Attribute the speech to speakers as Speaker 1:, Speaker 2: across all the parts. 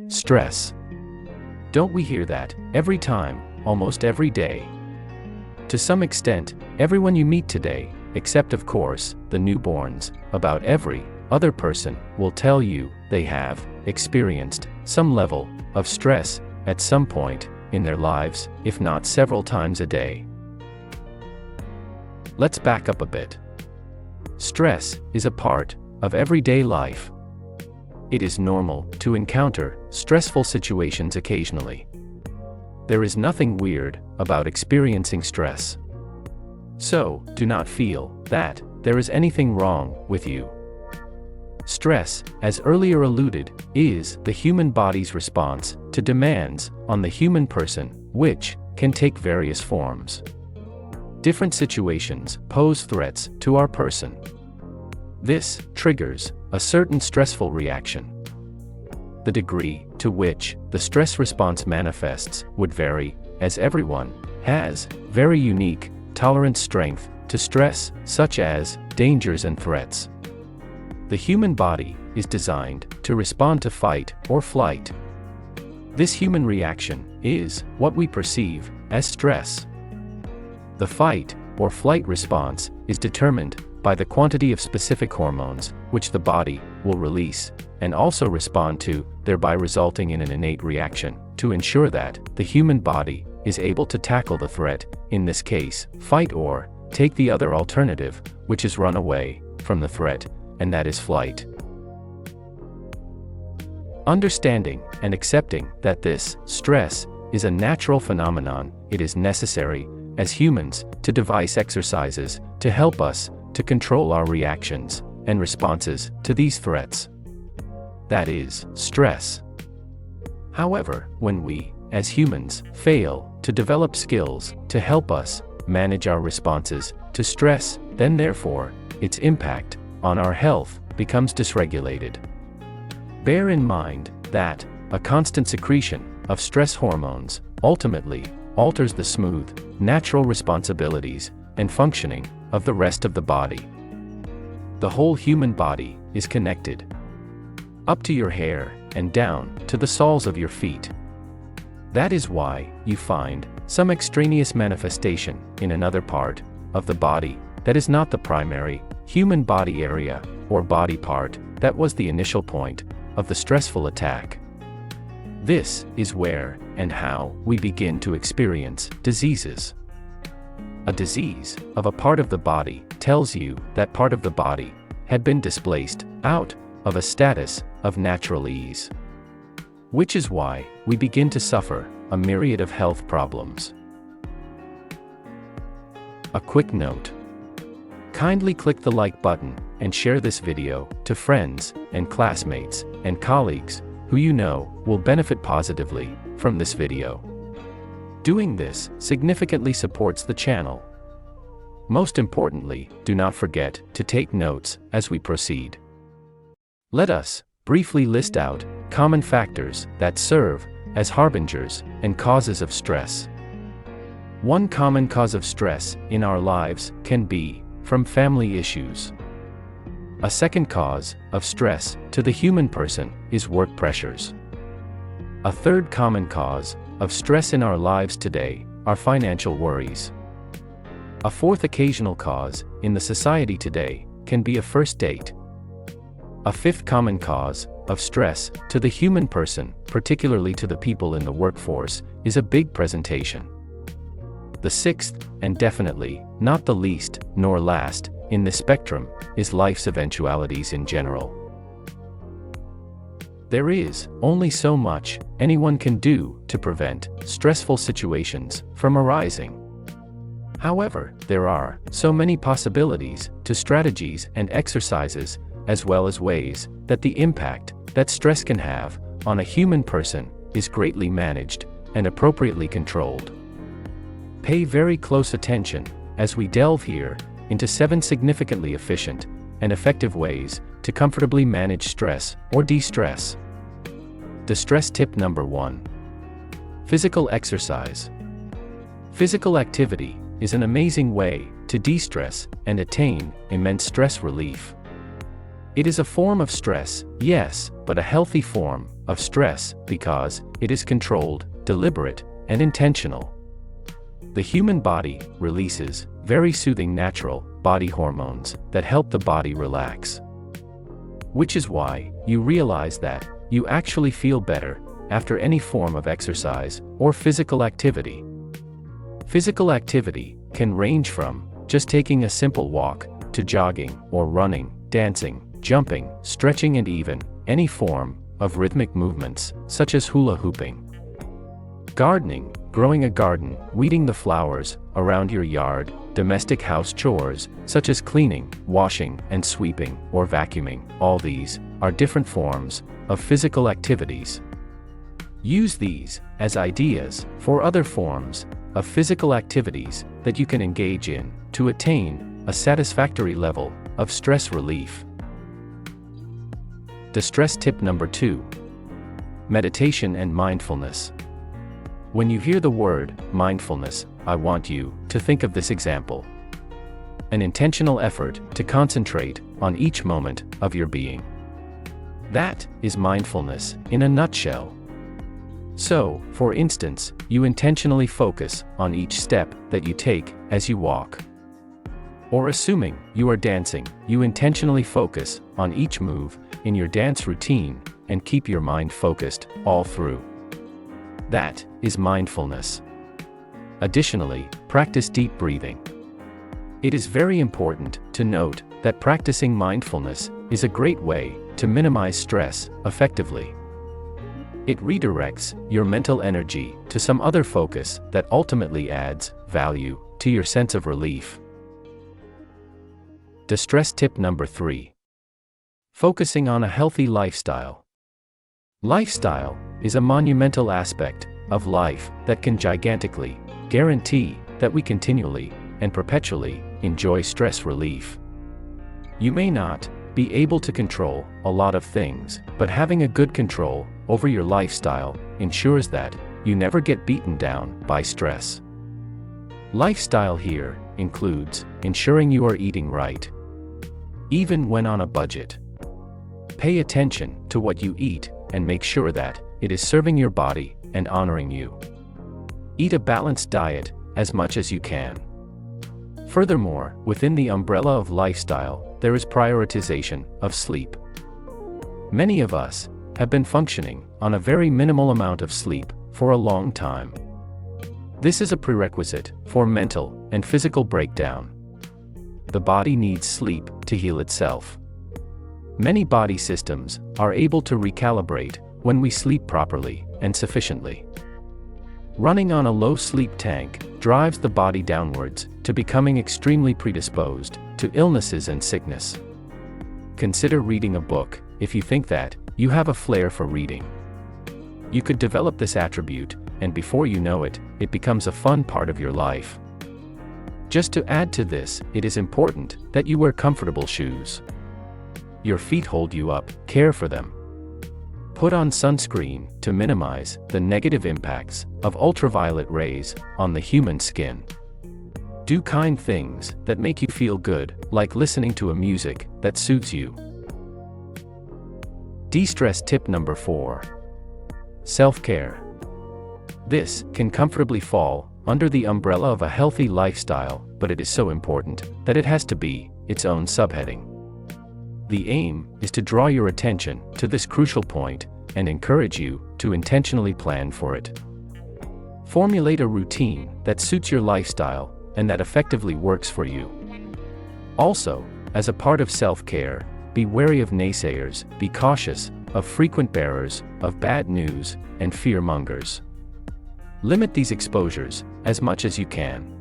Speaker 1: Stress. Don't we hear that every time, almost every day? To some extent, everyone you meet today, except of course, the newborns, about every other person, will tell you they have experienced some level of stress at some point in their lives, if not several times a day. Let's back up a bit. Stress is a part of everyday life. It is normal to encounter stressful situations occasionally. There is nothing weird about experiencing stress. So, do not feel that there is anything wrong with you. Stress, as earlier alluded, is the human body's response to demands on the human person, which can take various forms. Different situations pose threats to our person. This triggers a certain stressful reaction. The degree to which the stress response manifests would vary, as everyone has very unique tolerance strength to stress, such as dangers and threats. The human body is designed to respond to fight or flight. This human reaction is what we perceive as stress. The fight or flight response is determined by the quantity of specific hormones which the body will release and also respond to, thereby resulting in an innate reaction to ensure that the human body is able to tackle the threat, in this case, fight, or take the other alternative, which is run away from the threat, and that is flight. Understanding and accepting that this stress is a natural phenomenon, it is necessary, as humans, to devise exercises to help us to control our reactions and responses to these threats. That is, stress. However, when we, as humans, fail to develop skills to help us manage our responses to stress, then therefore, its impact on our health becomes dysregulated. Bear in mind that a constant secretion of stress hormones ultimately alters the smooth, natural responsibilities and functioning of the rest of the body. The whole human body is connected, up to your hair and down to the soles of your feet. That is why you find some extraneous manifestation in another part of the body that is not the primary human body area or body part that was the initial point of the stressful attack. This is where and how we begin to experience diseases. A disease of a part of the body tells you that part of the body had been displaced out of a status of natural ease. Which is why we begin to suffer a myriad of health problems. A quick note. Kindly click the like button and share this video to friends and classmates and colleagues who you know will benefit positively from this video. Doing this significantly supports the channel. Most importantly, do not forget to take notes as we proceed. Let us briefly list out common factors that serve as harbingers and causes of stress. One common cause of stress in our lives can be from family issues. A second cause of stress to the human person is work pressures. A third common cause of stress in our lives today are financial worries. A fourth occasional cause in the society today can be a first date. A fifth common cause of stress to the human person, particularly to the people in the workforce, is a big presentation. The sixth, and definitely not the least nor last in this spectrum, is life's eventualities in general. There is only so much anyone can do to prevent stressful situations from arising. However, there are so many possibilities to strategies and exercises, as well as ways that the impact that stress can have on a human person is greatly managed and appropriately controlled. Pay very close attention as we delve here into 7 significantly efficient and effective ways to comfortably manage stress or de-stress. Distress tip number 1. Physical exercise. Physical activity is an amazing way to de-stress and attain immense stress relief. It is a form of stress, yes, but a healthy form, of stress because it is controlled, deliberate, and intentional. The human body releases very soothing natural body hormones that help the body relax. Which is why you realize that you actually feel better after any form of exercise or physical activity. Physical activity can range from just taking a simple walk to jogging or running, dancing, jumping, stretching, and even any form of rhythmic movements such as hula hooping. Gardening, growing a garden, weeding the flowers around your yard, domestic house chores such as cleaning, washing, and sweeping, or vacuuming, all these are different forms of physical activities. Use these as ideas for other forms of physical activities that you can engage in to attain a satisfactory level of stress relief. Distress tip number 2. Meditation and mindfulness. When you hear the word mindfulness, I want you to think of this example. An intentional effort to concentrate on each moment of your being. That is mindfulness in a nutshell. So, for instance, you intentionally focus on each step that you take as you walk. Or assuming you are dancing, you intentionally focus on each move in your dance routine and keep your mind focused all through. That is mindfulness. Additionally, practice deep breathing. It is very important to note that practicing mindfulness is a great way to minimize stress effectively. It redirects your mental energy to some other focus that ultimately adds value to your sense of relief. Distress tip number 3. Focusing on a healthy lifestyle. Lifestyle is a monumental aspect of life that can gigantically guarantee that we continually and perpetually enjoy stress relief. You may not be able to control a lot of things, but having a good control over your lifestyle ensures that you never get beaten down by stress. Lifestyle here includes ensuring you are eating right, even when on a budget. Pay attention to what you eat and make sure that it is serving your body and honoring you. Eat a balanced diet as much as you can. Furthermore, within the umbrella of lifestyle, there is prioritization of sleep. Many of us have been functioning on a very minimal amount of sleep for a long time. This is a prerequisite for mental and physical breakdown. The body needs sleep to heal itself. Many body systems are able to recalibrate when we sleep properly and sufficiently. Running on a low sleep tank drives the body downwards to becoming extremely predisposed to illnesses and sickness. Consider reading a book if you think that you have a flair for reading. You could develop this attribute, and before you know it, it becomes a fun part of your life. Just to add to this, it is important that you wear comfortable shoes. Your feet hold you up, care for them. Put on sunscreen to minimize the negative impacts of ultraviolet rays on the human skin. Do kind things that make you feel good, like listening to a music that suits you. De-stress tip number 4. Self-care. This can comfortably fall under the umbrella of a healthy lifestyle, but it is so important that it has to be its own subheading. The aim is to draw your attention to this crucial point and encourage you to intentionally plan for it. Formulate a routine that suits your lifestyle and that effectively works for you. Also, as a part of self-care, be wary of naysayers, be cautious of frequent bearers of bad news and fear-mongers. Limit these exposures as much as you can.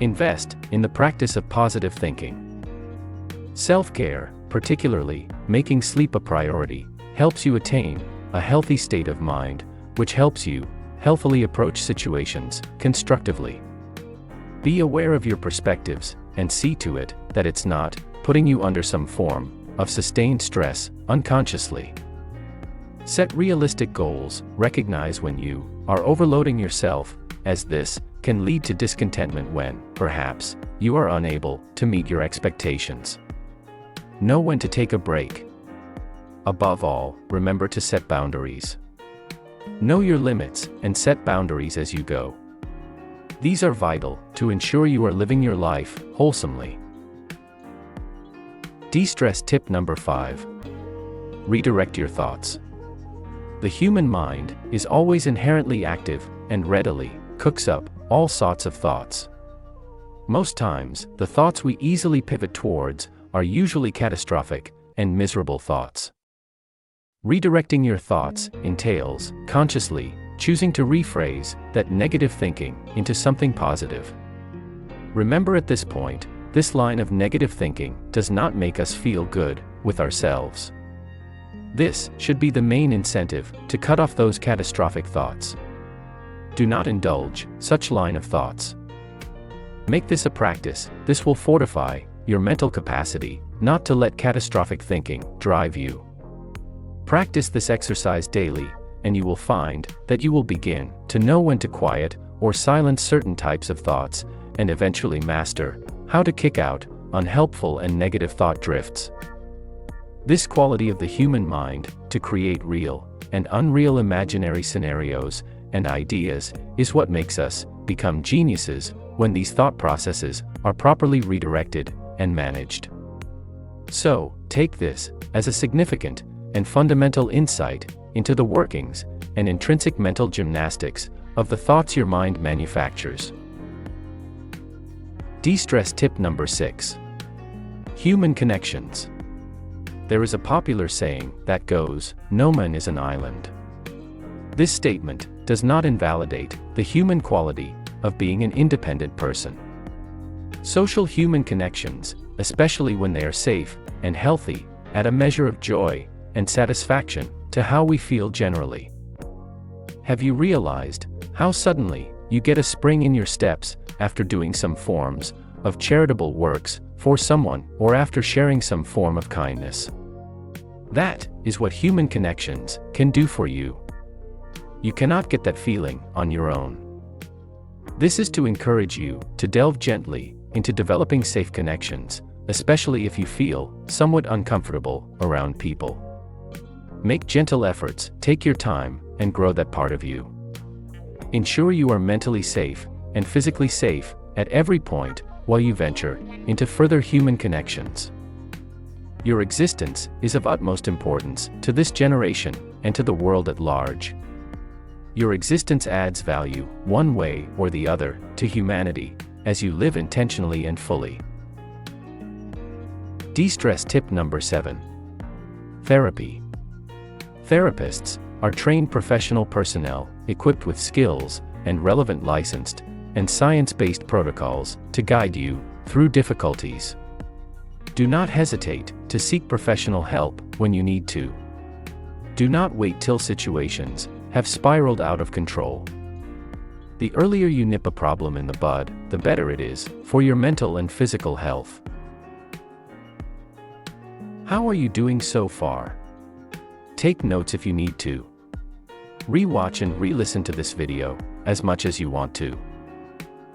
Speaker 1: Invest in the practice of positive thinking. Self-care, particularly making sleep a priority, helps you attain a healthy state of mind, which helps you healthily approach situations constructively. Be aware of your perspectives and see to it that it's not putting you under some form of sustained stress unconsciously. Set realistic goals, recognize when you are overloading yourself, as this can lead to discontentment when, perhaps, you are unable to meet your expectations. Know when to take a break. Above all, remember to set boundaries. Know your limits and set boundaries as you go. These are vital to ensure you are living your life wholesomely. De-stress tip number 5. Redirect your thoughts. The human mind is always inherently active and readily cooks up all sorts of thoughts. Most times, the thoughts we easily pivot towards are usually catastrophic and miserable thoughts. Redirecting your thoughts entails consciously choosing to rephrase that negative thinking into something positive. Remember, at this point, this line of negative thinking does not make us feel good with ourselves. This should be the main incentive to cut off those catastrophic thoughts. Do not indulge such line of thoughts. Make this a practice. This will fortify your mental capacity not to let catastrophic thinking drive you. Practice this exercise daily, and you will find that you will begin to know when to quiet or silence certain types of thoughts, and eventually master how to kick out unhelpful and negative thought drifts. This quality of the human mind to create real and unreal imaginary scenarios and ideas is what makes us become geniuses when these thought processes are properly redirected and managed. So, take this as a significant and fundamental insight into the workings and intrinsic mental gymnastics of the thoughts your mind manufactures. De-stress tip number 6. Human connections. There is a popular saying that goes, "No man is an island." This statement does not invalidate the human quality of being an independent person. Social human connections, especially when they are safe and healthy, add a measure of joy and satisfaction to how we feel generally. Have you realized how suddenly you get a spring in your steps after doing some forms of charitable works for someone or after sharing some form of kindness? That is what human connections can do for you. You cannot get that feeling on your own. This is to encourage you to delve gently into developing safe connections, especially if you feel somewhat uncomfortable around people. Make gentle efforts, take your time, and grow that part of you. Ensure you are mentally safe and physically safe at every point while you venture into further human connections. Your existence is of utmost importance to this generation and to the world at large. Your existence adds value, one way or the other, to humanity, as you live intentionally and fully. De-stress tip number 7. Therapy. Therapists are trained professional personnel, equipped with skills and relevant licensed and science-based protocols to guide you through difficulties. Do not hesitate to seek professional help when you need to. Do not wait till situations have spiraled out of control. The earlier you nip a problem in the bud, the better it is for your mental and physical health. How are you doing so far? Take notes if you need to. Re-watch and re-listen to this video as much as you want to.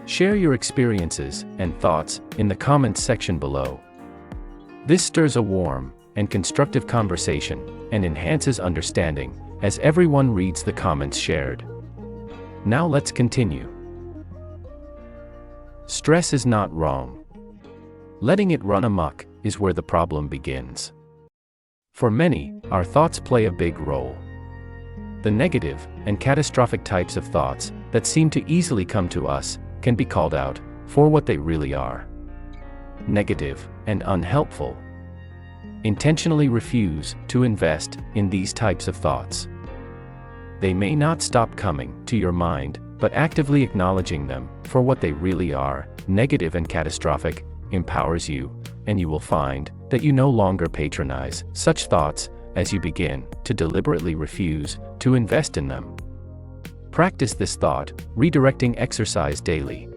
Speaker 1: Share your experiences and thoughts in the comments section below. This stirs a warm and constructive conversation and enhances understanding as everyone reads the comments shared. Now let's continue. Stress is not wrong. Letting it run amok is where the problem begins. For many, our thoughts play a big role. The negative and catastrophic types of thoughts that seem to easily come to us can be called out for what they really are: negative and unhelpful. Intentionally refuse to invest in these types of thoughts. They may not stop coming to your mind, but actively acknowledging them for what they really are, negative and catastrophic, empowers you, and you will find that you no longer patronize such thoughts as you begin to deliberately refuse to invest in them. Practice this thought redirecting exercise daily.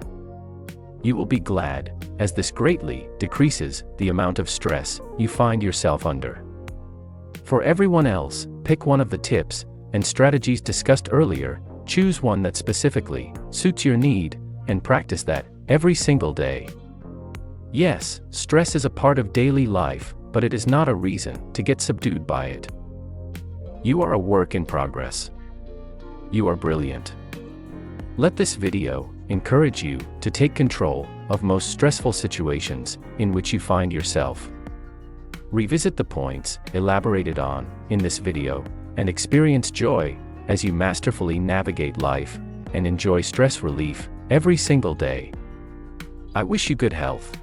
Speaker 1: You will be glad, as this greatly decreases the amount of stress you find yourself under. For everyone else, pick one of the tips and strategies discussed earlier, choose one that specifically suits your need, and practice that every single day. Yes, stress is a part of daily life, but it is not a reason to get subdued by it. You are a work in progress. You are brilliant. Let this video encourage you to take control of most stressful situations in which you find yourself. Revisit the points elaborated on in this video and experience joy as you masterfully navigate life and enjoy stress relief every single day. I wish you good health.